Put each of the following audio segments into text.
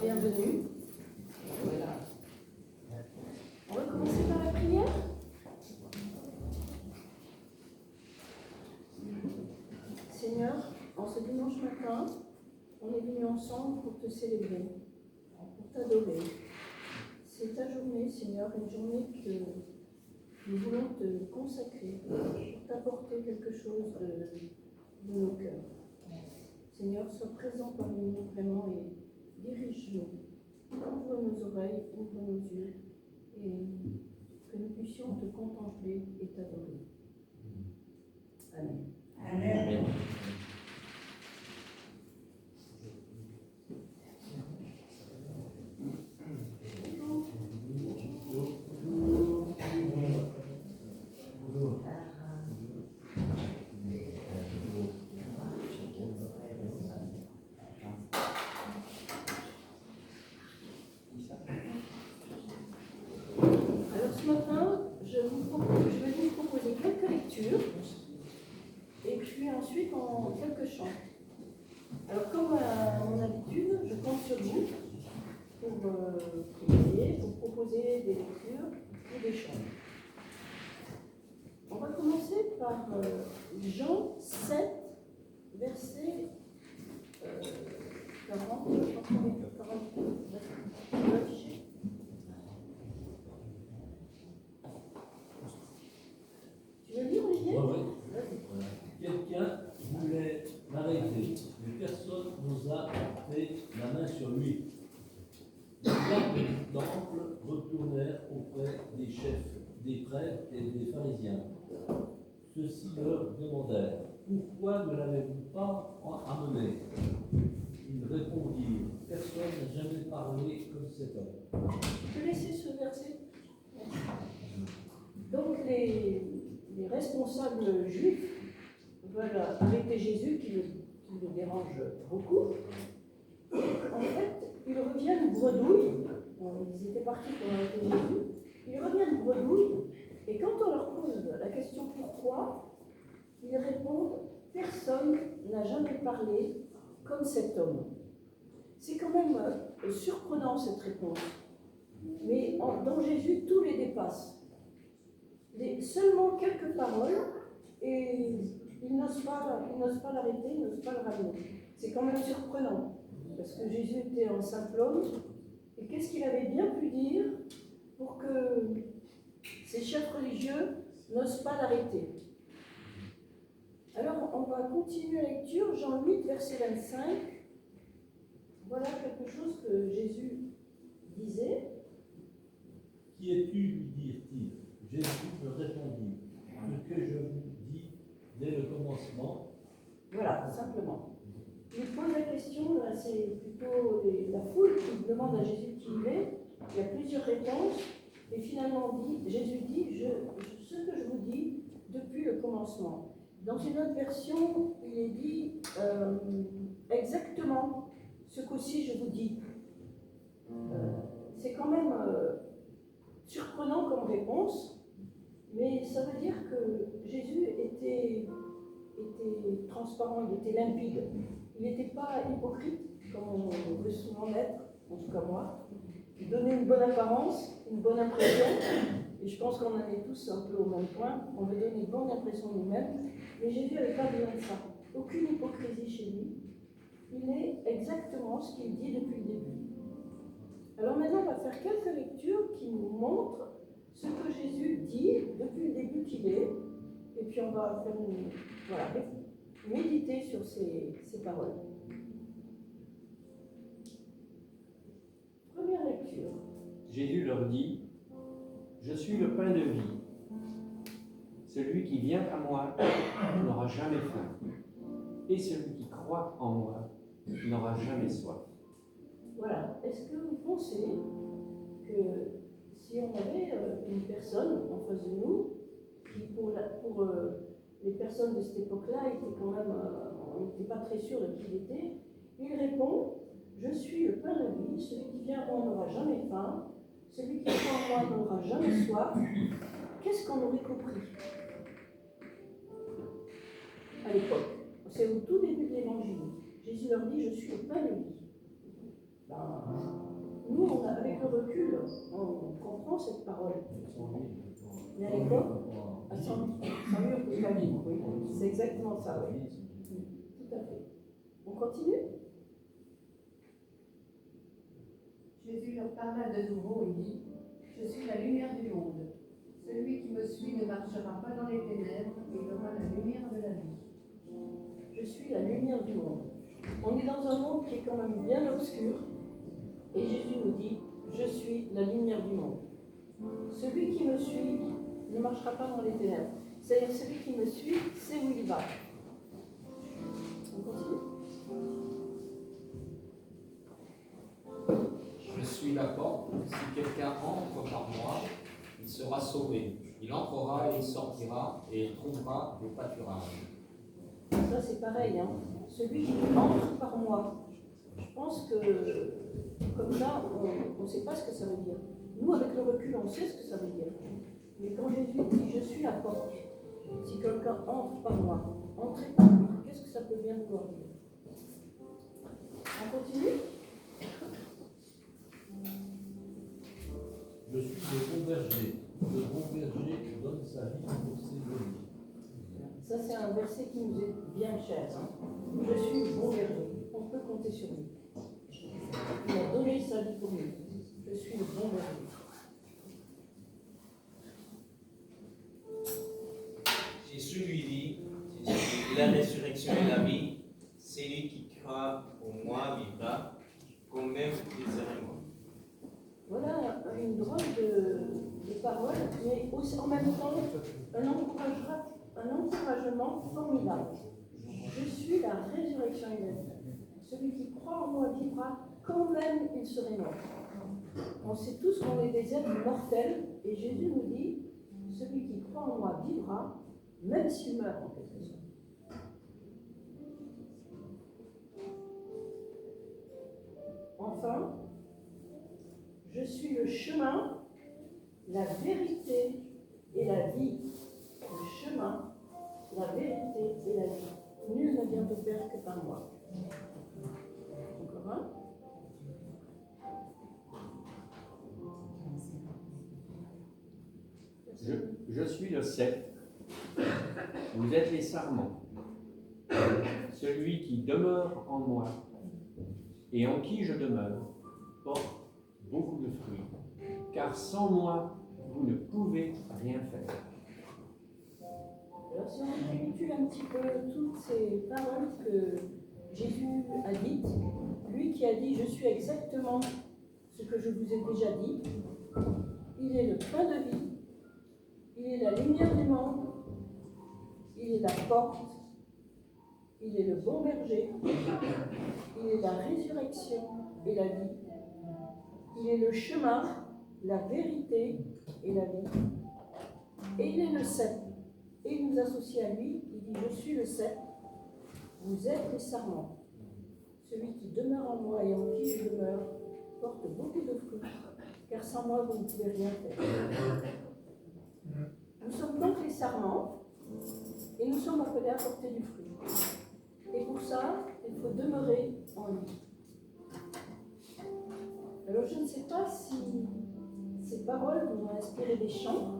bienvenue. Voilà. On va commencer par la prière. Seigneur, en ce dimanche matin, on est venus ensemble pour te célébrer, pour t'adorer. C'est ta journée, Seigneur, une journée que nous voulons te consacrer, pour t'apporter quelque chose de nos cœurs. Seigneur, sois présent parmi nous vraiment et dirige-nous. Ouvre nos oreilles, ouvre nos yeux et que nous puissions te contempler et t'adorer. Amen. Amen. Alors ce matin, je vais vous proposer quelques lectures et puis ensuite quelques chants. Alors comme à mon habitude, je compte sur vous pour prier, pour proposer des lectures ou des chants. On va commencer par Jean 7, verset 40, Tu veux lire, Olivier? Oui. Quelqu'un voulait l'arrêter, mais personne n'osa porter la main sur lui. Les gardes du temple retournèrent auprès des chefs, des prêtres et des pharisiens. Ceux-ci leur demandèrent: pourquoi ne l'avez-vous pas amené? Ils répondirent: personne n'a jamais parlé comme cet homme. Tu peux laisser ce verset? Donc les responsables juifs veulent arrêter Jésus, qui le dérange beaucoup. En fait, ils reviennent bredouille. Ils étaient partis pour arrêter Jésus. Ils reviennent bredouille. Et quand on leur pose la question pourquoi, ils répondent: personne n'a jamais parlé comme cet homme. C'est quand même surprenant cette réponse. Mais dans Jésus, tout les dépasse. Seulement quelques paroles et ils n'osent pas l'arrêter, ils n'osent pas le ramener. C'est quand même surprenant, parce que Jésus était un simple homme, et qu'est-ce qu'il avait bien pu dire pour que ces chefs religieux n'osent pas l'arrêter? Alors on va continuer la lecture, Jean 8, verset 25. Voilà quelque chose que Jésus disait. Qui es-tu, lui dirent-ils. Jésus me répondit: ce que je vous dis dès le commencement. Voilà, simplement. Il pose la question, là c'est plutôt la foule qui demande à Jésus qui il est. Il y a plusieurs réponses, et finalement Jésus dit ce que je vous dis depuis le commencement. Dans une autre version, il est dit exactement ce qu'aussi je vous dis. C'est quand même surprenant comme réponse, mais ça veut dire que Jésus était transparent, il était limpide. Il n'était pas hypocrite, comme on veut souvent l'être, en tout cas moi. Il donnait une bonne apparence, une bonne impression, et je pense qu'on en est tous un peu au même point. On veut donner une bonne impression de nous-mêmes, mais Jésus n'avait pas besoin de ça. Aucune hypocrisie chez lui. Il est exactement ce qu'il dit depuis le début. Alors maintenant, on va faire quelques lectures qui nous montrent ce que Jésus dit depuis le début qu'il est, et puis on va faire méditer sur ces paroles. Première lecture. Jésus leur dit: je suis le pain de vie. Celui qui vient à moi n'aura jamais faim, et celui qui croit en moi n'aura jamais soif. Voilà. Est-ce que vous pensez que si on avait une personne en face de nous, qui pour les personnes de cette époque-là était quand même, on n'était pas très sûr de qui il était, il répond: je suis le pain de vie, celui qui vient à moi n'aura jamais faim, celui qui croit en moi n'aura jamais soif. Qu'est-ce qu'on aurait compris à l'époque? C'est au tout début de l'évangile. Jésus leur dit: je suis le pain de vie. Ben, nous, avec le recul, on comprend cette parole. Mais à l'époque, à 100 000 pour la vie, oui. C'est exactement ça, oui. Tout à fait. On continue? Jésus leur parla de nouveau et dit, je suis la lumière du monde. Celui qui me suit ne marchera pas dans les ténèbres, et il aura la lumière de la vie. Je suis la lumière du monde. On est dans un monde qui est quand même bien obscur. Et Jésus nous dit, je suis la lumière du monde. Celui qui me suit ne marchera pas dans les ténèbres. C'est-à-dire, celui qui me suit, c'est où il va. On continue. Je suis la porte. Si quelqu'un entre par moi, il sera sauvé. Il entrera et il sortira et il trouvera des pâturages. Ça, c'est pareil. Hein. Celui qui entre par moi. Je pense que, comme ça, on ne sait pas ce que ça veut dire. Nous, avec le recul, on sait ce que ça veut dire. Mais quand Jésus dit, je suis la porte, si quelqu'un entre par moi, entrez par lui, qu'est-ce que ça peut bien vouloir dire? On continue? Je suis le bon berger. Le bon berger donne sa vie pour ses brebis. Ça, c'est un verset qui nous est bien cher. Hein. Je suis le bon berger. On peut compter sur lui. Il a donné sa vie pour nous. Je suis le bon berger. Jésus lui dit, je suis la résurrection et la vie. Celui qui croit en moi vivra, comme même il serait mort. Voilà une drôle de parole, mais aussi, en même temps, un encouragement formidable. Je suis la résurrection et la vie. Celui qui croit en moi vivra, quand même il serait mort. On sait tous qu'on est des êtres mortels, et Jésus nous dit, celui qui croit en moi vivra, même s'il meurt en quelque sorte. Enfin, je suis le chemin, la vérité et la vie. Le chemin, la vérité et la vie. Nul ne vient au Père que par moi. Encore un. Je suis le cep. Vous êtes les sarments. Celui qui demeure en moi et en qui je demeure porte beaucoup de fruits. Car sans moi, vous ne pouvez rien faire. Alors si on récapitule un petit peu toutes ces paroles que Jésus a dites, lui qui a dit « Je suis exactement ce que je vous ai déjà dit », il est le pain de vie, il est la lumière du monde, il est la porte, il est le bon berger, il est la résurrection et la vie, il est le chemin, la vérité et la vie, et il est le cep. Et il nous associe à lui, il dit « Je suis le cep, vous êtes les sarments. Celui qui demeure en moi et en qui je demeure porte beaucoup de fruits, car sans moi vous ne pouvez rien faire. » Nous sommes donc les sarments, et nous sommes appelés à porter du fruit. Et pour ça, il faut demeurer en lui. Alors je ne sais pas si ces paroles vous ont inspiré des chants.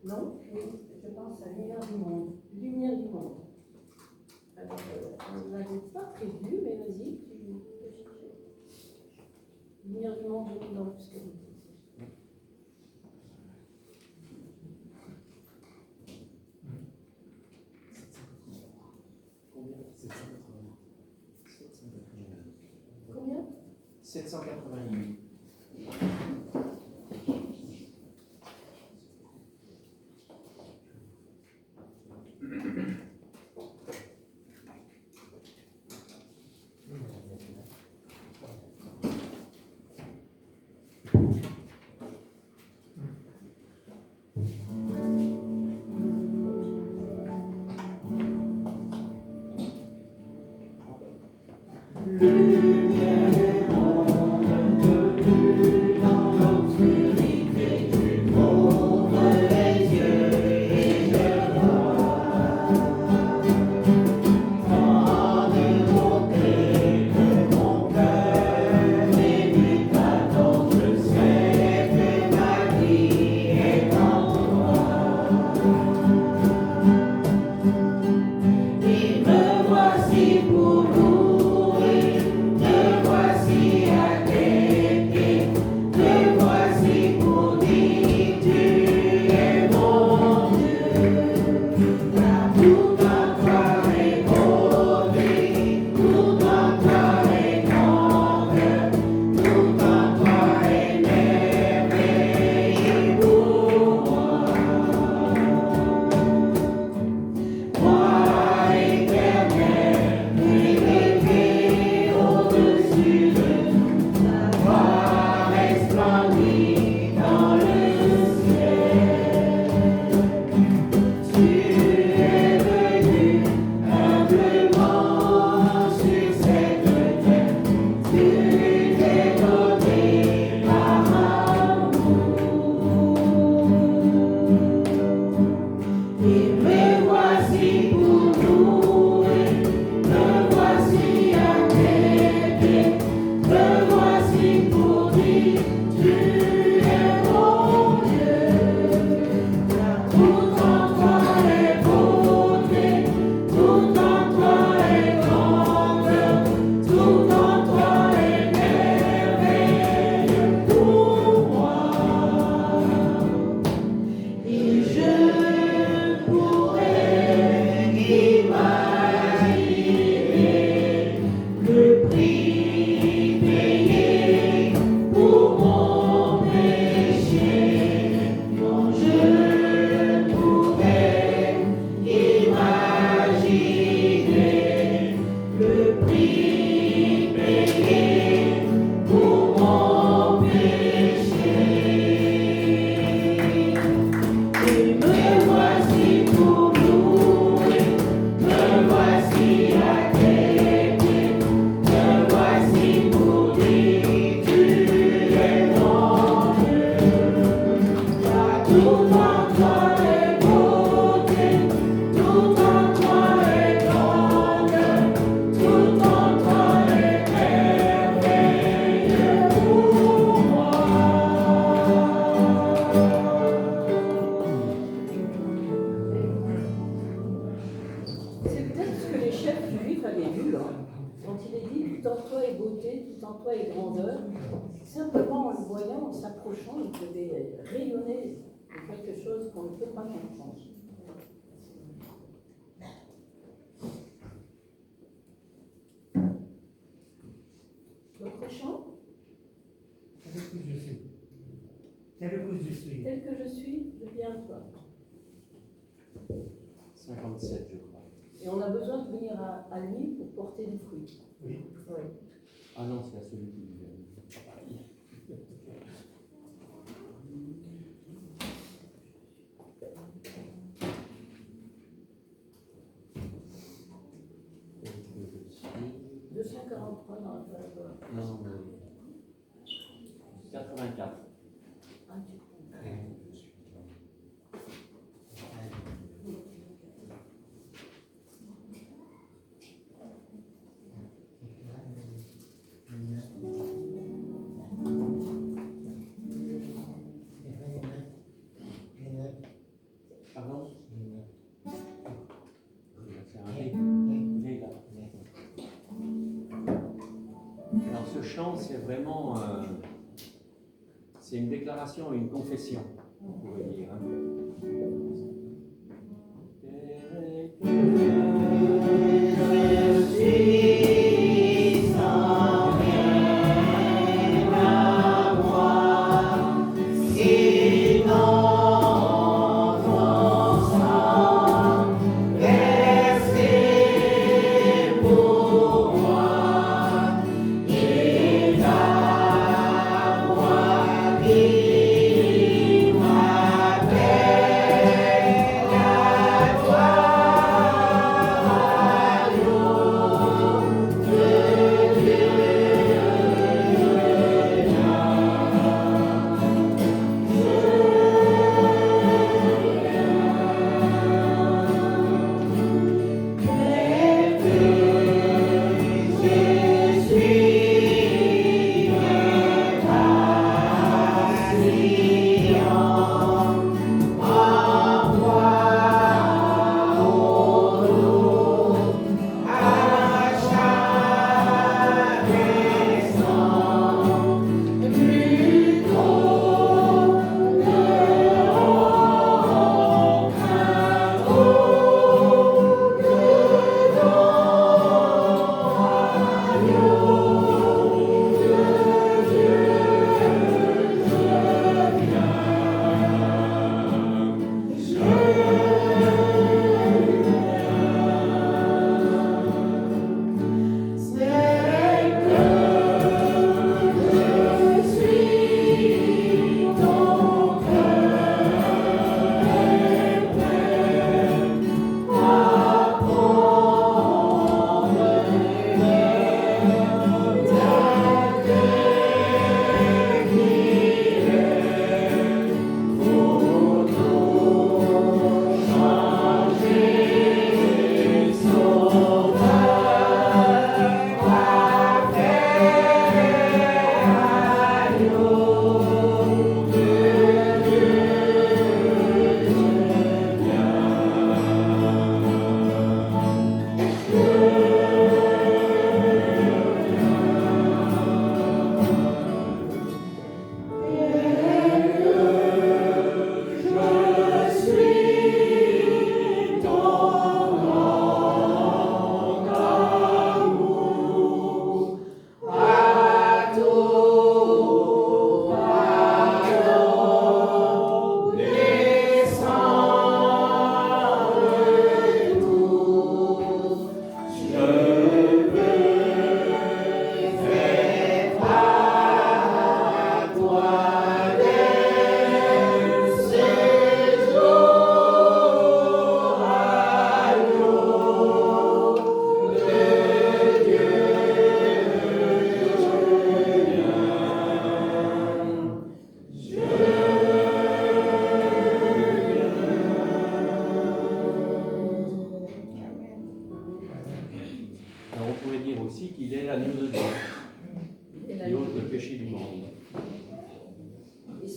Non, oui, je pense à lumière du monde. Lumière du monde. Alors, on ne l'avait pas prévu, mais vas-y, tu peux chercher. Lumière du monde, dans l'obscurité. Combien 788. toi est grandeur. Simplement en le voyant, en s'approchant, il devait rayonner de quelque chose qu'on ne peut pas comprendre. L'autre chant, Tel que je suis. Tel que je suis. tel que je suis, deviens toi. 57, je crois. Et on a besoin de venir à lui pour porter du fruit. Oui. Oui. Ah non, c'est à celui qui vient. Tel que je suis. 243 dans la page. Non, mais 84. Un petit peu. Pardon? C'est un ré. Ré, là. Alors ce chant, c'est vraiment c'est une déclaration et une confession, on pourrait dire.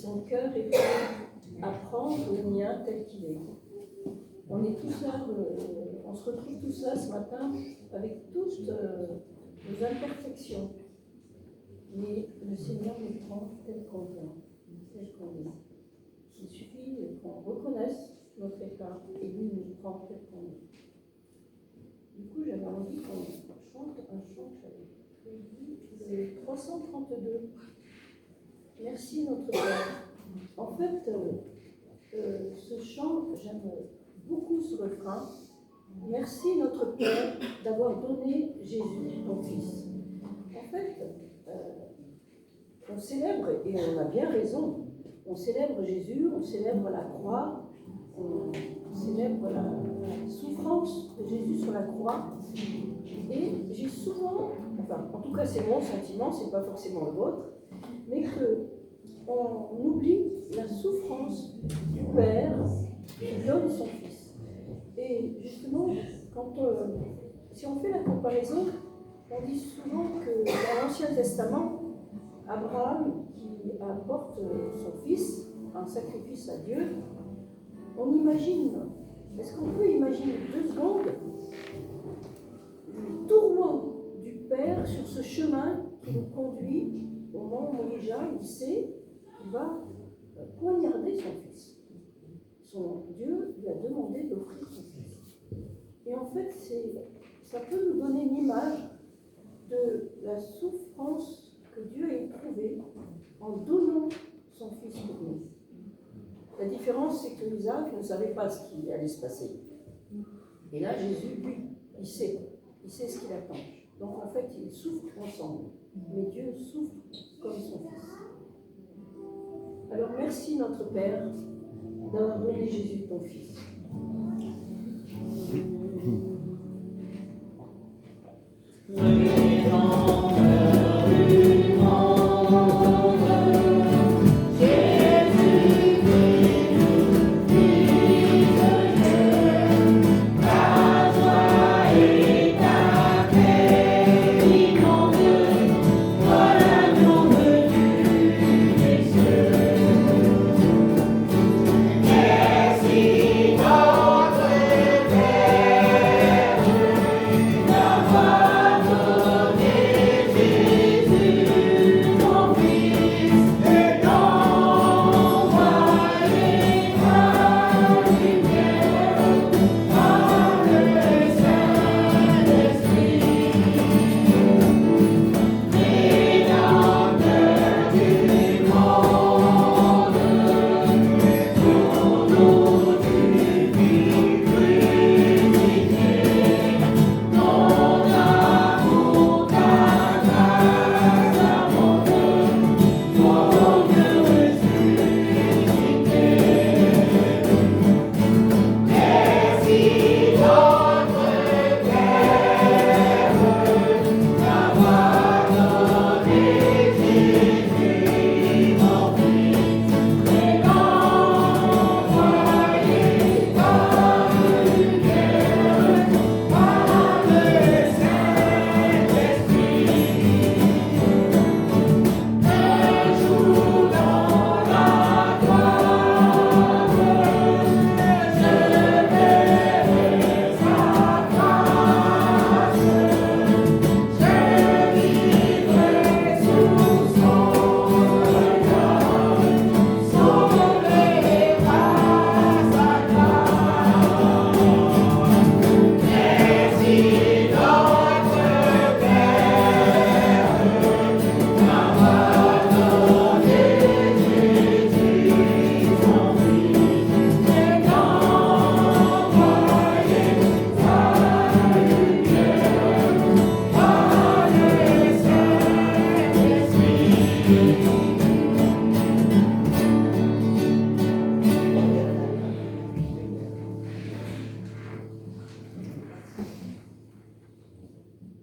son cœur est prêt à prendre le mien tel qu'il est. On est tous là, on se retrouve tous là ce matin avec toutes nos imperfections. mais le Seigneur nous prend tel qu'on vient, tel qu'on est. Il suffit qu'on reconnaisse notre état et lui nous prend tel qu'on est. Du coup, j'avais envie qu'on chante un chant que j'avais prévu, le 332. Merci notre Père. En fait, ce chant, j'aime beaucoup ce refrain. Merci notre Père d'avoir donné Jésus, ton Fils. En fait, on célèbre, et on a bien raison, on célèbre Jésus, on célèbre la croix, on célèbre la souffrance de Jésus sur la croix. Et j'ai souvent, enfin, en tout cas c'est mon sentiment, c'est pas forcément le vôtre, mais qu'on oublie la souffrance du Père qui donne son Fils. Et justement, si on fait la comparaison, on dit souvent que dans l'Ancien Testament, Abraham qui apporte son fils, un sacrifice à Dieu, on imagine, est-ce qu'on peut imaginer 2 secondes le tourment du Père sur ce chemin qui nous conduit au mont Moriah, il sait qu'il va poignarder son fils. Son Dieu lui a demandé d'offrir son fils. Et en fait, ça peut nous donner une image de la souffrance que Dieu a éprouvée en donnant son fils pour nous. La différence, c'est que Isaac ne savait pas ce qui allait se passer. Et là, Jésus, lui, il sait ce qu'il attend. Donc en fait, ils souffrent ensemble. Mais Dieu souffre comme son fils. Alors merci notre Père d'avoir donné Jésus, ton fils.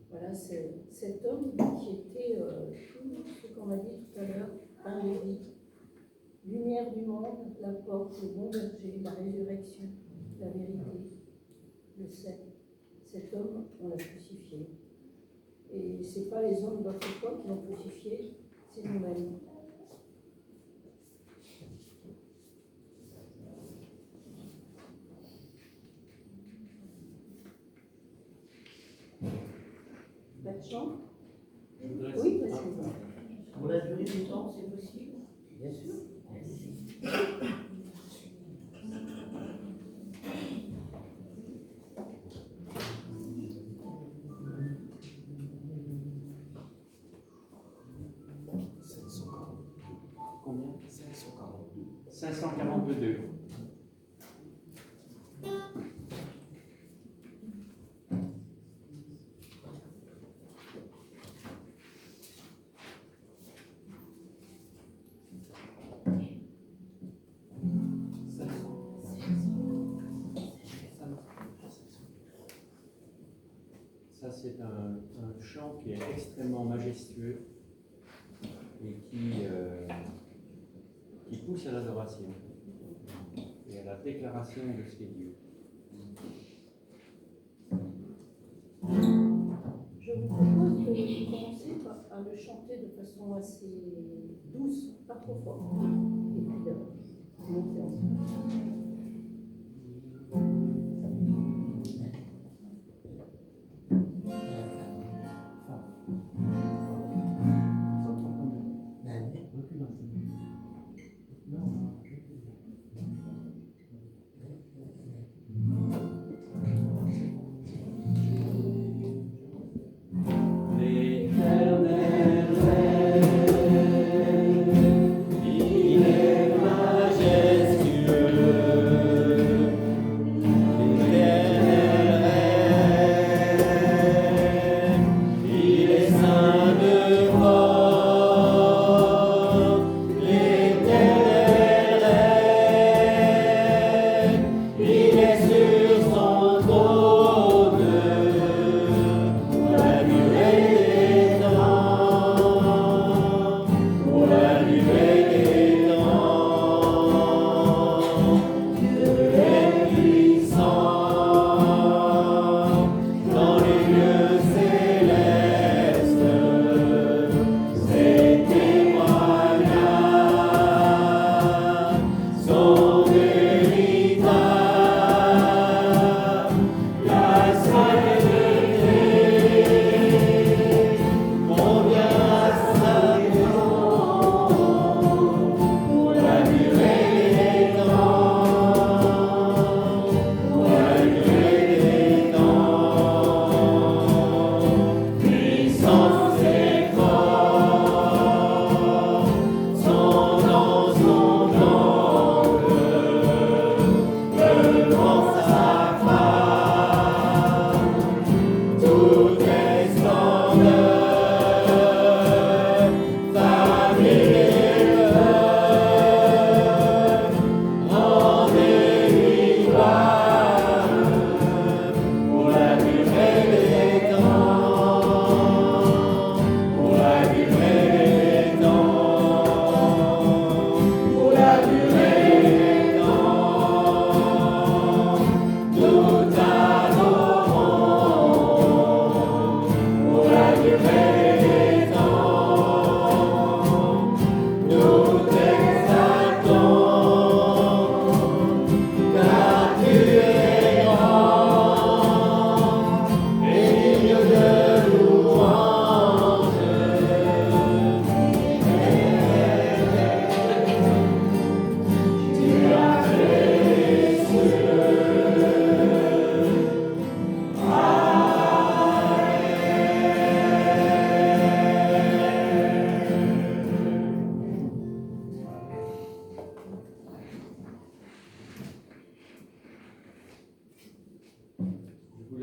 Voilà, c'est cet homme qui était tout ce qu'on a dit tout à l'heure, pain de vie, lumière du monde, la porte, le bon berger, la résurrection, la vérité, le sel. Cet homme, on l'a crucifié. Et ce n'est pas les hommes d'autrefois qui l'ont crucifié, c'est nous-mêmes. Pas de chant? Oui, vas-y. donner du temps, c'est possible? Bien sûr. Combien? 542. 542. Ça, c'est un chant qui est extrêmement majestueux et qui pousse à l'adoration et à la déclaration de ce qu'est Dieu. Je vous propose de commencer à le chanter de façon assez douce, pas trop fort, et puis de monter ensemble.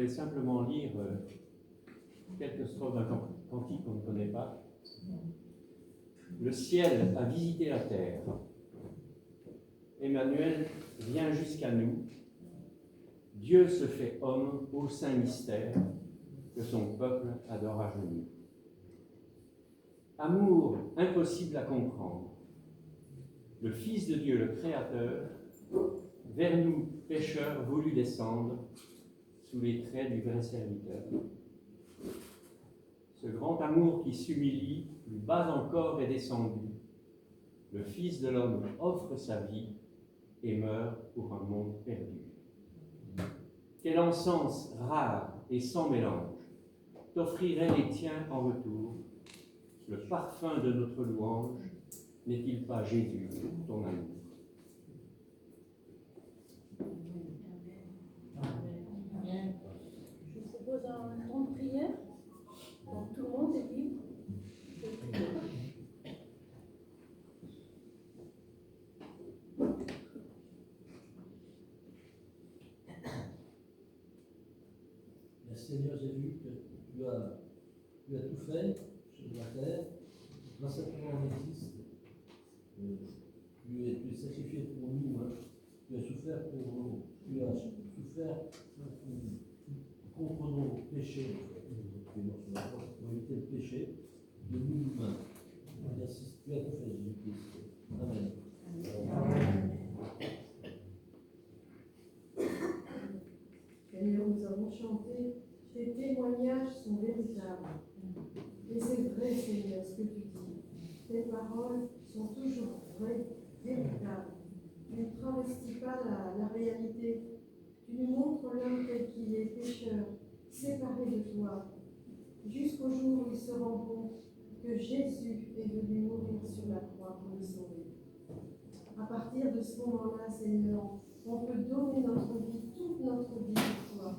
Simplement lire quelques strophes d'un cantique qu'on ne connaît pas. Le ciel a visité la terre. Emmanuel vient jusqu'à nous. Dieu se fait homme au saint mystère que son peuple adore à genoux. Amour impossible à comprendre. Le Fils de Dieu, le Créateur, vers nous, pécheurs, voulut descendre sous les traits du vrai serviteur. Ce grand amour qui s'humilie, plus bas encore est descendu. Le Fils de l'homme offre sa vie et meurt pour un monde perdu. Quel encens rare et sans mélange t'offriraient les tiens en retour, le parfum de notre louange n'est-il pas Jésus, ton amour? Je vous propose un temps de prière. Donc tout le monde est libre de prier. Mais Seigneur, j'ai vu que tu as tout fait sur la terre. Non simplement on existe. Tu es sacrifié pour nous. Hein. Tu as souffert pour nous. Tu as souffert contre nos péchés. Pour éviter le péché de nous humains. Merci. Tu as tout fait, Jésus-Christ. Amen. Seigneur, nous avons chanté, tes témoignages sont véritables. Et c'est vrai, Seigneur, ce que tu dis. Tes paroles sont toujours vraies, véritables. Tu ne travestis pas la réalité. Tu nous montres l'homme tel qu'il est, pécheur, séparé de toi, jusqu'au jour où il se rend compte que Jésus est venu mourir sur la croix pour le sauver. À partir de ce moment-là, Seigneur, on peut donner notre vie, toute notre vie pour toi.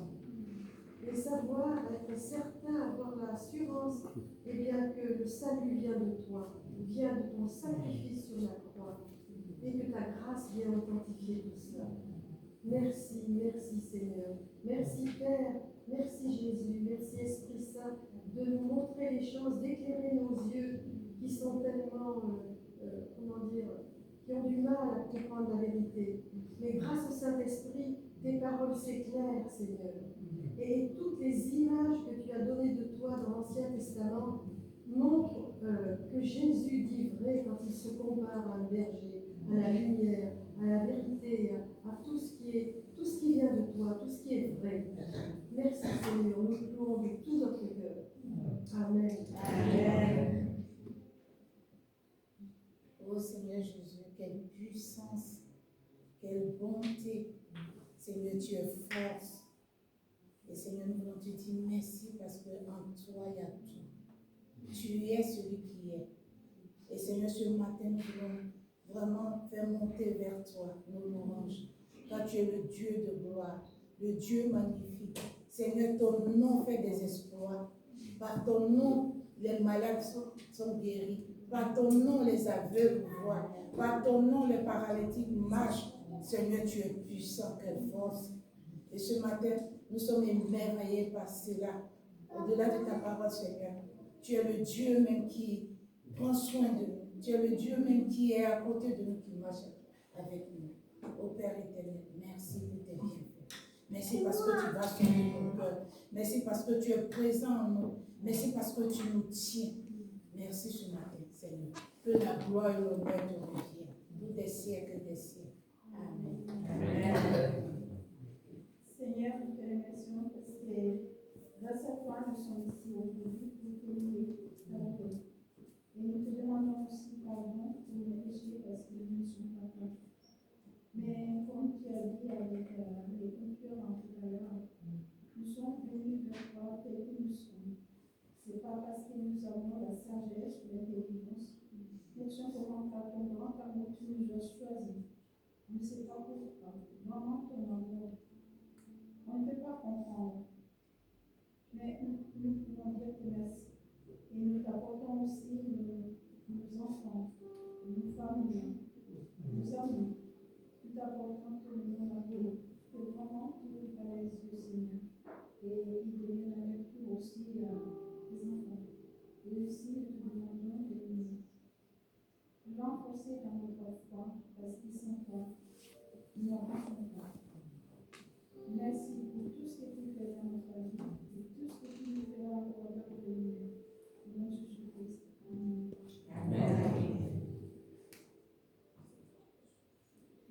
Et savoir, être certain, avoir l'assurance, eh bien, que le salut vient de toi, vient de ton sacrifice sur la croix, et que ta grâce vient authentifier tout cela. Merci, merci Seigneur. Merci Père, merci Jésus, merci Esprit Saint, de nous montrer les choses, d'éclairer nos yeux qui sont tellement, qui ont du mal à comprendre la vérité. Mais grâce au Saint-Esprit, tes paroles s'éclairent, Seigneur. Et toutes les images que tu as données de toi dans l'Ancien Testament montrent que Jésus dit vrai quand il se compare à un berger, à la lumière, à la vérité, à tout ce qui vient de toi, tout ce qui est vrai. Merci Seigneur, nous te louons de tout notre cœur. Amen. Amen. Oh Seigneur Jésus, quelle puissance, quelle bonté. Seigneur, tu es force. Et Seigneur, nous voulons te dire merci parce qu'en toi, il y a tout. Tu es celui qui est. Et Seigneur, ce matin, nous voulons vraiment faire monter vers toi nos louanges. Car tu es le Dieu de gloire, le Dieu magnifique. Seigneur, ton nom fait des exploits. Par ton nom, les malades sont guéris. Par ton nom, les aveugles voient. Par ton nom, les paralytiques marchent. Seigneur, tu es puissant, quelle force. Et ce matin, nous sommes émerveillés par cela. Au-delà de ta parole, Seigneur, tu es le Dieu même qui prend soin de nous. Tu es le Dieu même qui est à côté de nous, qui marche avec nous. Ô Père éternel, merci de tes bienfaits. Merci parce que tu vas sauver nos cœurs. Merci parce que tu es présent en nous. Merci parce que tu nous tiens. Merci ce matin, Seigneur. Que la gloire et l'honneur te reviennent, nous des siècles des siècles. Amen. Amen. Seigneur, nous te remercions parce que grâce à toi, nous sommes ici aujourd'hui pour te louer, t'adorer. Et nous te demandons aussi pardon pour nos péchés parce que nous ne sommes pas bons. Mais comme tu as dit avec l'écriture en tout à l'heure, nous sommes venus vers toi tel que nous sommes. Ce n'est pas parce que nous avons la sagesse ou l'intelligence, mais simplement par ton grand amour, tu nous as choisis. On ne sait pas pourquoi, vraiment ton amour. On ne peut pas comprendre. Mais nous pouvons dire que merci. Et nous t'apportons aussi nos enfants, nos familles, nos amis. Nous t'apportons tout le monde à vous. Que vraiment tu nous fasses les yeux, Seigneur. Et ils deviennent avec nous aussi les enfants. Et aussi, nous te demandons de nous renforcer dans notre foi, parce qu'ils sont toi. Nous n'avançons pas. Merci pour tout ce que tu fais dans notre vie et tout ce que tu nous feras encore dans notre vie. Au nom de Jésus-Christ. Amen.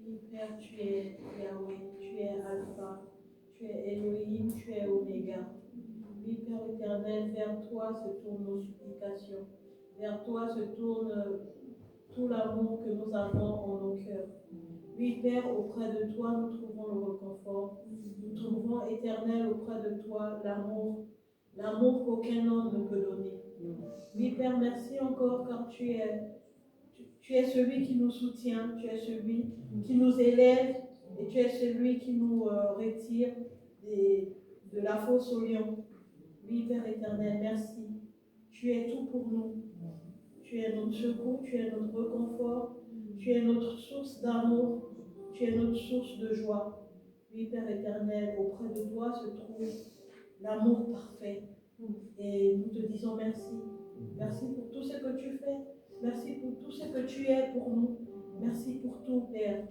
Oui, Père, tu es Yahweh, tu es Alpha, tu es Elohim, tu es Oméga. Oui, Père éternel, vers toi se tournent nos supplications. Vers toi se tourne tout l'amour que nous avons en nos cœurs. Oui, Père, auprès de toi, nous trouvons le réconfort. Nous trouvons, éternel, auprès de toi, l'amour qu'aucun homme ne peut donner. Oui, Père, merci encore car tu es celui qui nous soutient, tu es celui qui nous élève et tu es celui qui nous retire de la fosse au lion. Oui, Père éternel, merci. Tu es tout pour nous. Tu es notre secours, tu es notre réconfort, tu es notre source d'amour, tu es notre source de joie. Oui, Père éternel, auprès de toi se trouve l'amour parfait. Et nous te disons merci. Merci pour tout ce que tu fais. Merci pour tout ce que tu es pour nous. Merci pour tout, Père.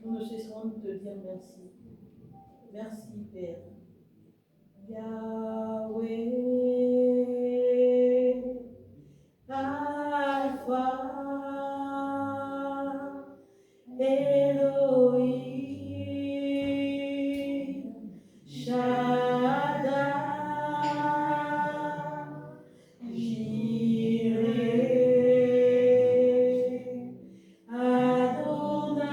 Nous ne cesserons de te dire merci. Merci, Père. Yahweh, Alpha, Elohim, Shaddai, Jireh, Adonai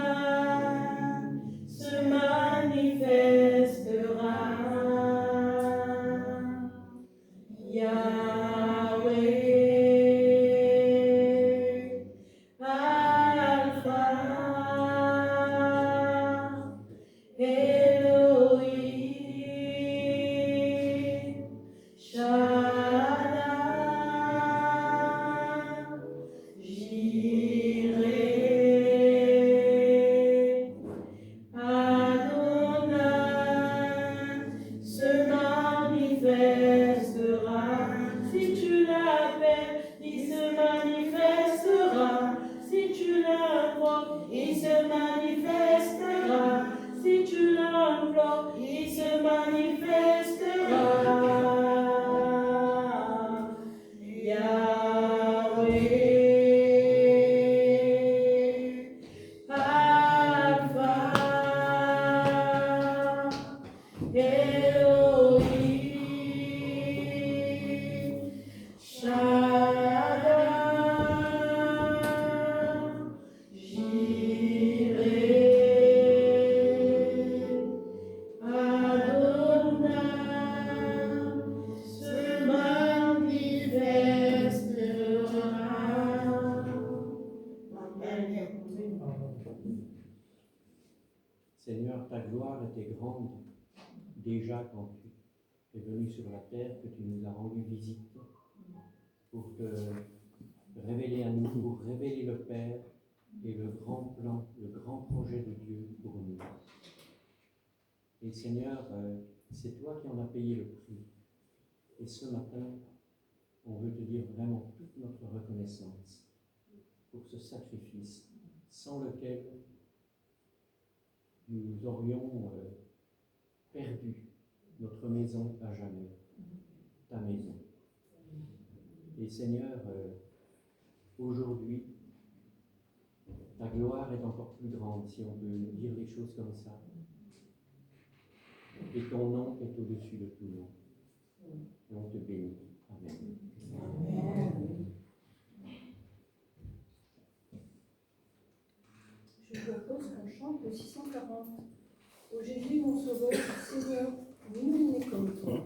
se manifestera. Yahweh, Alpha, Elohim, Shaddai, Jireh, Adonai se manifestera. Si tu l'appelles, il se manifestera. Si tu l'invoques, il se manifestera. Si tu l'implores, il se manifestera. Yahweh, Alpha, Elohim, Shaddai, Jireh, Adonai se manifestera. Amen. Seigneur, ta gloire était grande déjà quand tu es venu sur la terre, que tu nous as rendu visite pour te révéler à nous, pour révéler le Père et le grand plan, le grand projet de Dieu pour nous. Et Seigneur, c'est toi qui en as payé le prix. Et ce matin, on veut te dire vraiment toute notre reconnaissance pour ce sacrifice sans lequel nous aurions perdu notre maison à jamais, ta maison. Et Seigneur, aujourd'hui, ta gloire est encore plus grande, si on peut dire les choses comme ça. Et ton nom est au-dessus de tout nom. Et on te bénit. Amen. Amen. Je propose qu'on chante le 640. Ô Jésus, mon sauveur, Seigneur, nul n'est comme toi.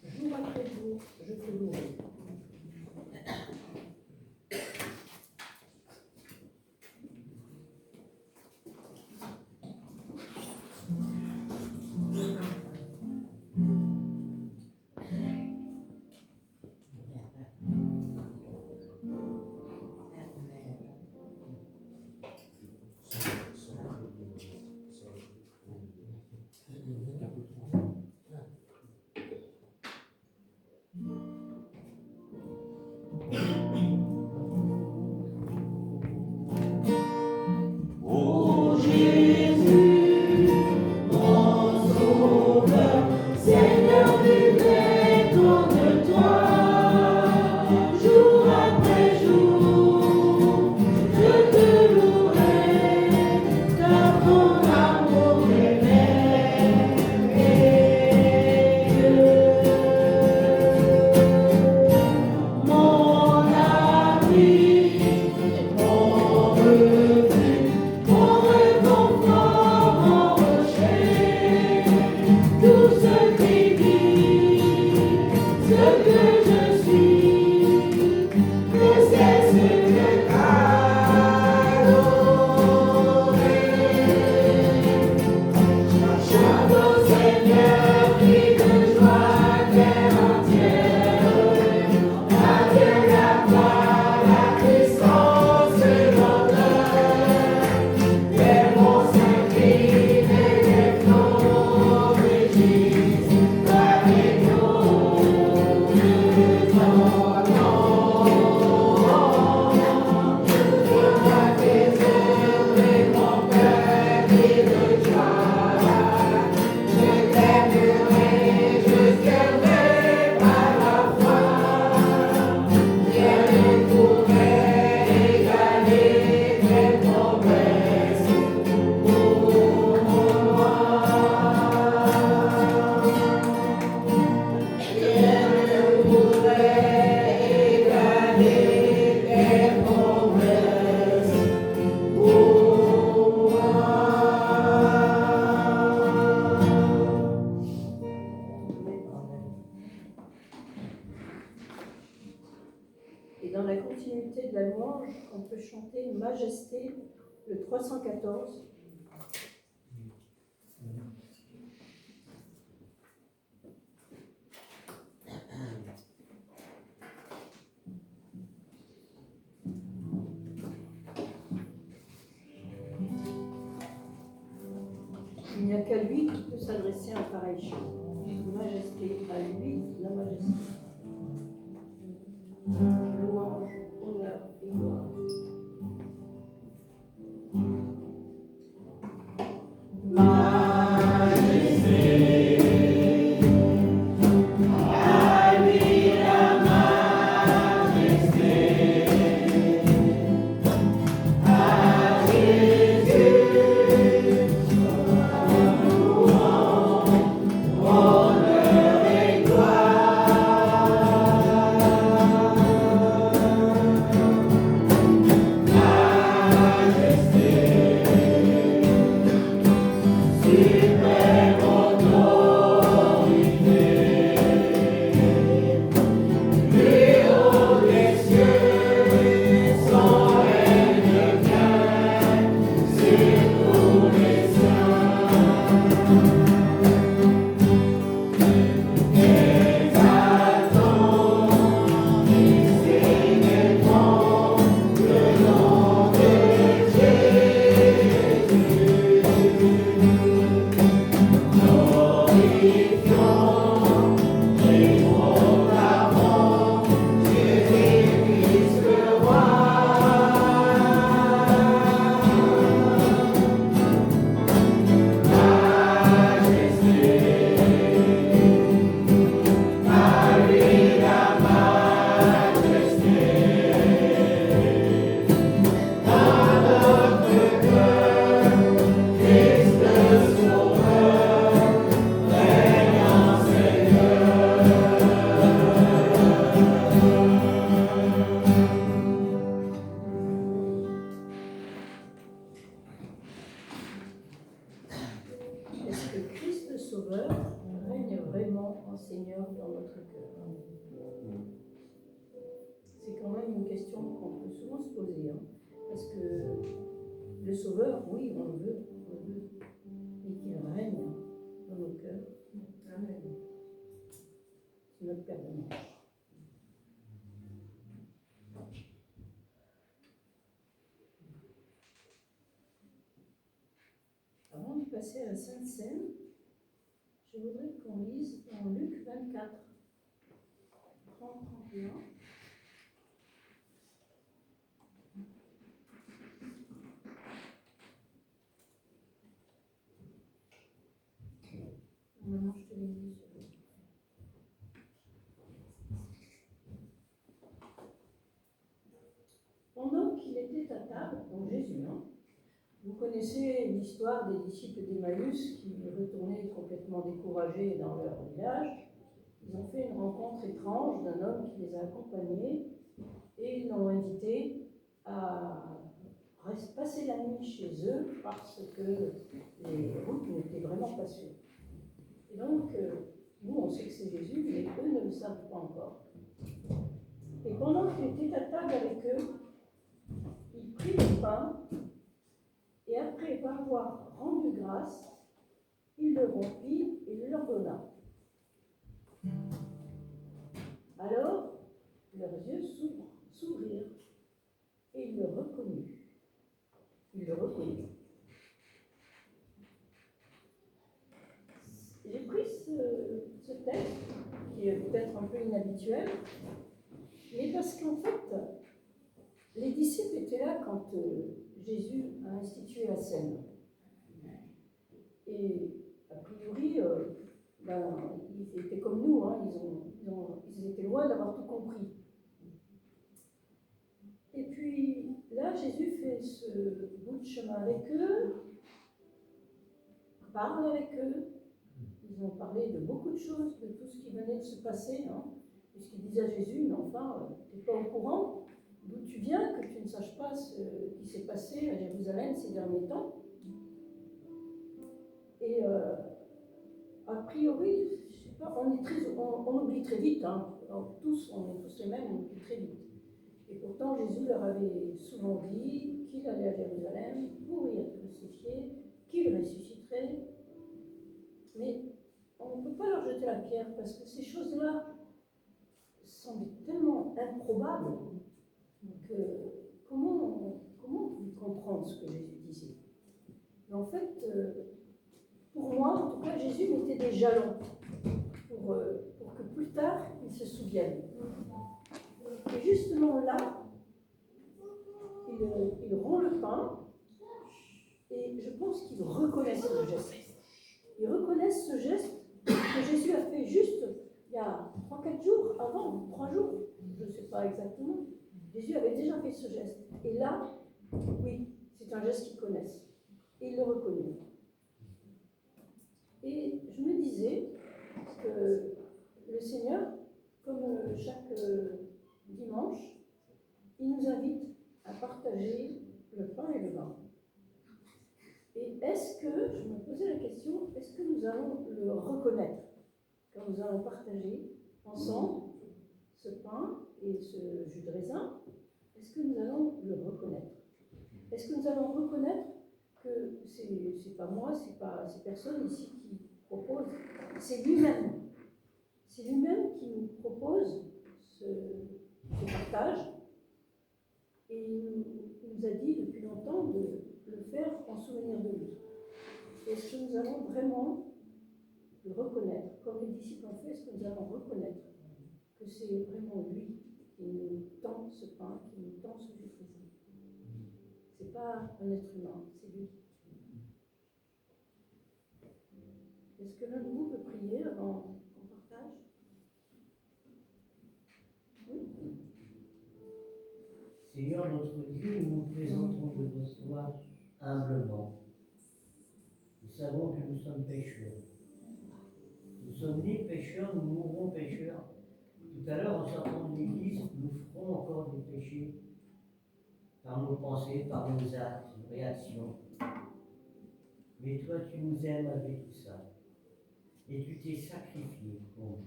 Jour après jour, je te louerai. louange, on peut chanter Majesté, le 314. Il n'y a qu'à lui qui peut s'adresser à un pareil chant. Majesté, à lui la majesté. Louange, honneur et gloire. Est-ce que Christ le Sauveur règne vraiment en Seigneur dans notre cœur? C'est quand même une question qu'on peut souvent se poser. Parce que le Sauveur, oui, on le veut, mais qu'il règne dans nos cœurs. Amen. C'est notre Père de manche. Avant de passer à la Sainte Seine, je voudrais qu'on lise dans Luc 24, 30-31. Maintenant, je te l'ai dit. Pendant qu'il était à table, donc Jésus, vous connaissez l'histoire des disciples d'Emmaüs qui retournaient complètement découragés dans leur village. Ils ont fait une rencontre étrange d'un homme qui les a accompagnés et ils l'ont invité à passer la nuit chez eux parce que les routes n'étaient vraiment pas sûres. Et donc, nous, on sait que c'est Jésus, mais eux ne le savent pas encore. Et pendant qu'il était à table avec eux, il prit le pain et après avoir rendu grâce, il le rompit et le leur donna. Alors, leurs yeux s'ouvrirent et ils le reconnurent. J'ai pris ce texte, qui est peut-être un peu inhabituel, mais parce qu'en fait, les disciples étaient là quand Jésus a institué la scène. Et a priori, ils étaient comme nous, ils étaient loin d'avoir tout compris. Et puis là, Jésus fait ce bout de chemin avec eux, parle avec eux. Ils ont parlé de beaucoup de choses, de tout ce qui venait de se passer, puisqu'ils disaient à Jésus, mais enfin, tu n'es pas au courant d'où tu viens, que tu ne saches pas ce qui s'est passé à Jérusalem ces derniers temps. Et a priori, je sais pas, on oublie très vite, on est tous les mêmes, on oublie très vite. Et pourtant, Jésus leur avait souvent dit qu'il allait à Jérusalem pour y être crucifié, qu'il ressusciterait. Mais on ne peut pas leur jeter la pierre parce que ces choses-là semblent tellement improbables que comment comprendre ce que Jésus disait? Mais en fait, pour moi, en tout cas, Jésus mettait des jalons pour que plus tard, ils se souviennent. Et justement là, il rend le pain et je pense qu'ils reconnaissent ce geste. Ils reconnaissent ce geste que Jésus a fait juste il y a 3-4 jours avant, 3 jours, je ne sais pas exactement. Jésus avait déjà fait ce geste. Et là, oui, c'est un geste qu'ils connaissent. Et ils le reconnaissent. Et je me disais que le Seigneur, comme chaque dimanche, il nous invite à partager le pain et le vin. Et est-ce que, je me posais la question, est-ce que nous allons le reconnaître quand nous allons partager ensemble ce pain et ce jus de raisin? Est-ce que nous allons le reconnaître? Est-ce que nous allons reconnaître que c'est pas moi, c'est pas ces personnes ici qui proposent, c'est lui-même. C'est lui-même qui nous propose ce partage. Et il nous a dit depuis longtemps de le faire en souvenir de lui. Est-ce que nous allons vraiment le reconnaître, comme les disciples ont fait? Est-ce que nous allons reconnaître que c'est vraiment lui qui nous tend ce pain, qui nous tend ce jus de raisin? C'est pas un être humain, c'est lui. Est-ce que l'un de vous peut prier avant qu'on partage? Oui. Seigneur notre Dieu, nous nous présentons devant toi humblement. Nous savons que nous sommes pécheurs. Nous sommes nés pécheurs, nous mourrons pécheurs. Tout à l'heure, en sortant de l'église, nous ferons encore des péchés par nos pensées, par nos actes, nos réactions. Mais toi, tu nous aimes avec tout ça. Et tu t'es sacrifié pour nous.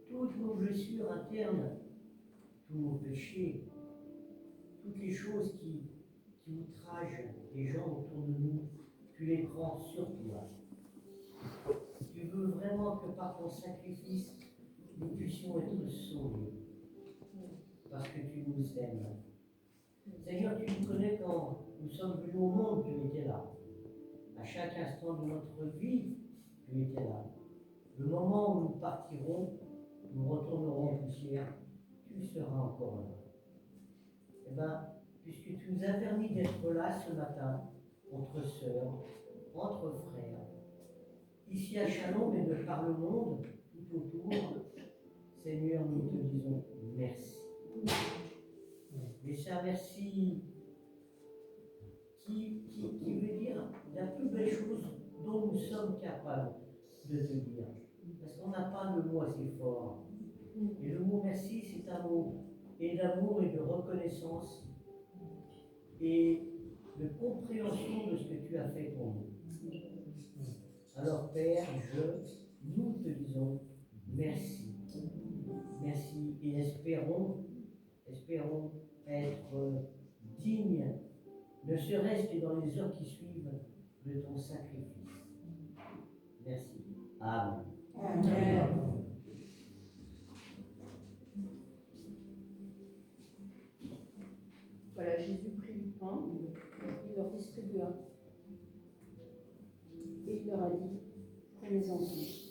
Toutes nos blessures internes, tous nos péchés, toutes les choses qui outragent les gens autour de nous, tu les prends sur toi. Tu veux vraiment que par ton sacrifice, nous puissions être sauvés. Parce que tu nous aimes. Seigneur, tu nous connais quand nous sommes venus au monde, tu étais là. À chaque instant de notre vie, tu étais là. Le moment où nous partirons, nous retournerons en poussière, tu seras encore là. Eh bien, puisque tu nous as permis d'être là ce matin, entre sœurs, entre frères, ici à Chalon, mais de par le monde, tout autour, Seigneur, nous te disons merci. Mais c'est un merci qui veut dire la plus belle chose dont nous sommes capables de te dire. Parce qu'on n'a pas de mot assez fort. Et le mot merci, c'est un mot et d'amour et de reconnaissance et de compréhension de ce que tu as fait pour nous. Alors Père, nous te disons merci. Merci et espérons être dignes, ne serait-ce que dans les heures qui suivent, de ton sacrifice. Merci. Amen. Amen. Voilà, Jésus prit du pain, il leur distribua. Et il leur a dit, prenez-en tous.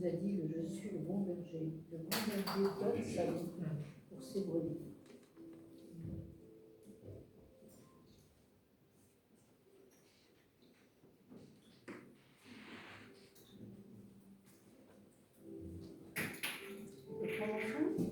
nous a dit que je suis le bon berger. Le bon berger donne sa vie pour ses brebis. On peut prendre ensemble ?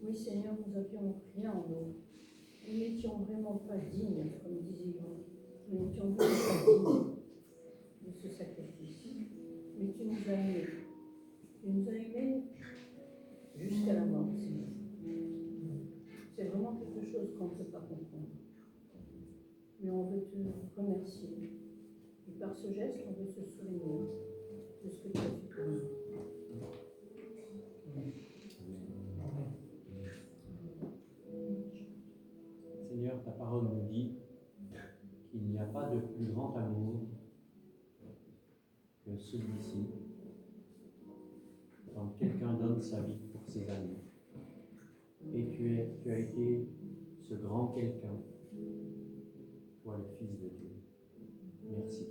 Oui, Seigneur, nous n'avions rien en nous. Nous n'étions vraiment pas dignes, comme disait Yvon. Nous n'étions vraiment pas dignes de ce sacrifice. Mais tu nous as aimés. Tu nous as aimés jusqu'à la mort, Seigneur. C'est vraiment quelque chose qu'on ne peut pas comprendre. Mais on veut te remercier. Et par ce geste, on veut se souvenir de ce que tu as fait pour nous. Seigneur, ta parole nous dit qu'il n'y a pas de plus grand amour que celui-ci, quand quelqu'un donne sa vie pour ses amis. Et tu as été ce grand quelqu'un, toi le Fils de Dieu. Merci.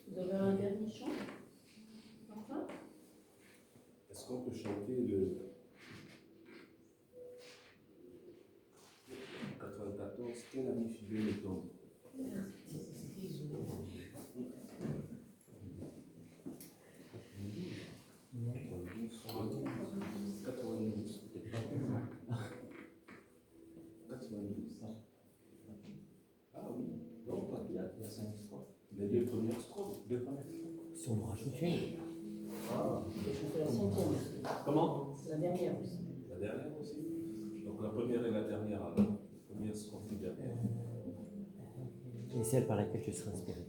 Vous avez un dernier chant? Enfin? Est-ce qu'on peut chanter le 94, quel ami fidèle est ton? Ah oui, non, il y a 5 strophes. Les deux premières strophes. Si on en rajoute une. Ah, C'est la cinquième aussi. Comment? C'est la dernière aussi. la dernière aussi. Donc la première et la dernière, alors. La première strophe et la dernière. Et celle par laquelle tu seras inspiré.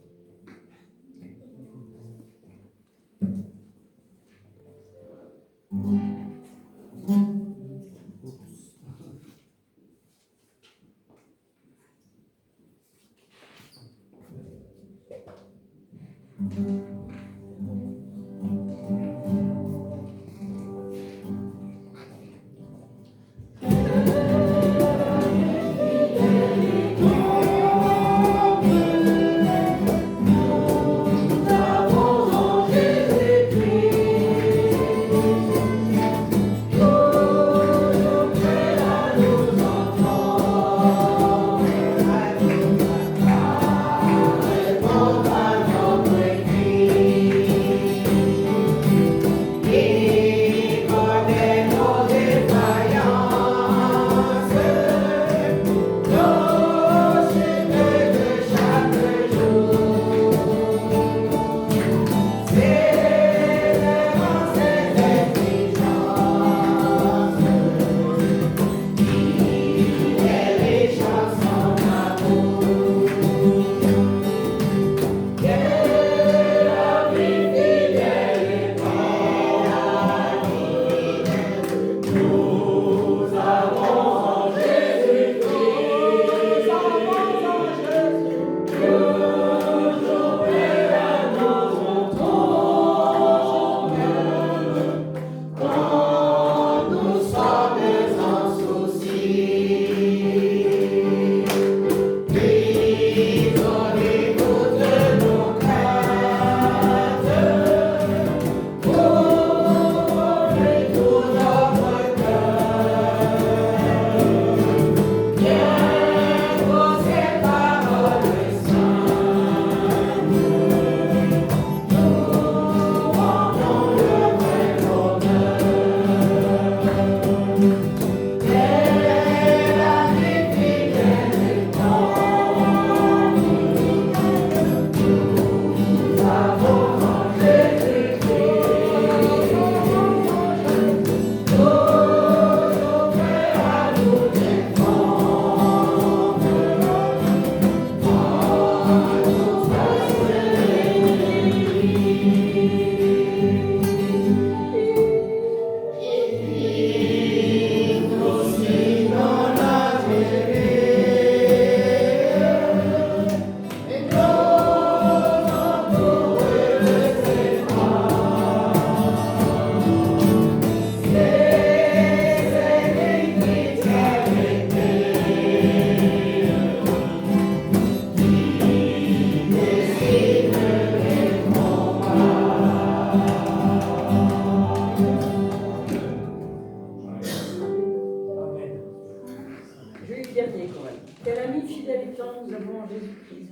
petit dernier quand même. Quel ami fidèle et tendre nous avons en Jésus-Christ.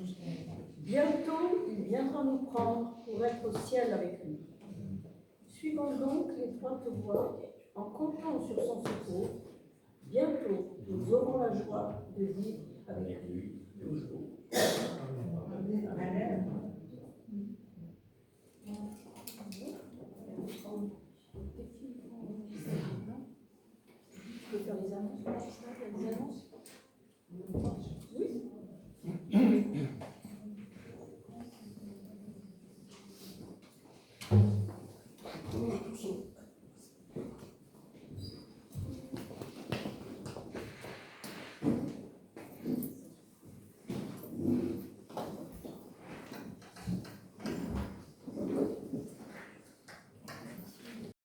Bientôt, il viendra nous prendre pour être au ciel avec lui. Suivons donc l'étroite voie en comptant sur son secours. Bientôt, nous aurons la joie de vivre avec lui toujours. Amen. Tu peux faire les annonces?